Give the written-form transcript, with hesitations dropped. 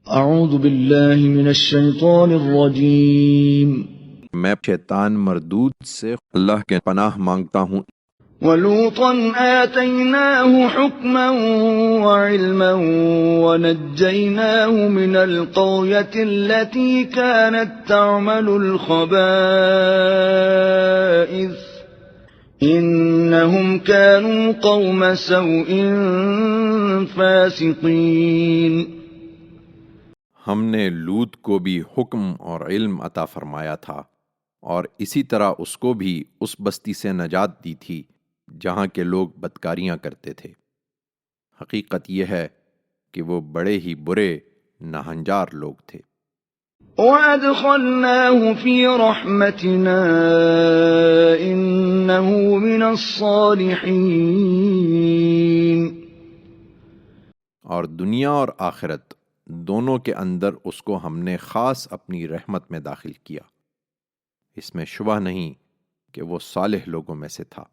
اعوذ باللہ من الشیطان الرجیم میں شیطان مردود سے اللہ کے پناہ مانگتا ہوں۔ وَلُوطًا آتَيْنَاهُ حُكْمًا وَعِلْمًا وَنَجَّيْنَاهُ مِنَ الْقَرْيَةِ الَّتِي كَانَتْ تَعْمَلُ الْخَبَائِثَ إِنَّهُمْ كَانُوا قَوْمَ سَوْءٍ فَاسِقِينَ۔ ہم نے لوط کو بھی حکم اور علم عطا فرمایا تھا، اور اسی طرح اس کو بھی اس بستی سے نجات دی تھی جہاں کے لوگ بدکاریاں کرتے تھے۔ حقیقت یہ ہے کہ وہ بڑے ہی برے ناہنجار لوگ تھے۔ وَأَدْخَلْنَاهُ فِي رَحْمَتِنَا إِنَّهُ مِنَ الصَّالِحِينَ۔ اور دنیا اور آخرت دونوں کے اندر اس کو ہم نے خاص اپنی رحمت میں داخل کیا، اس میں شبہ نہیں کہ وہ صالح لوگوں میں سے تھا۔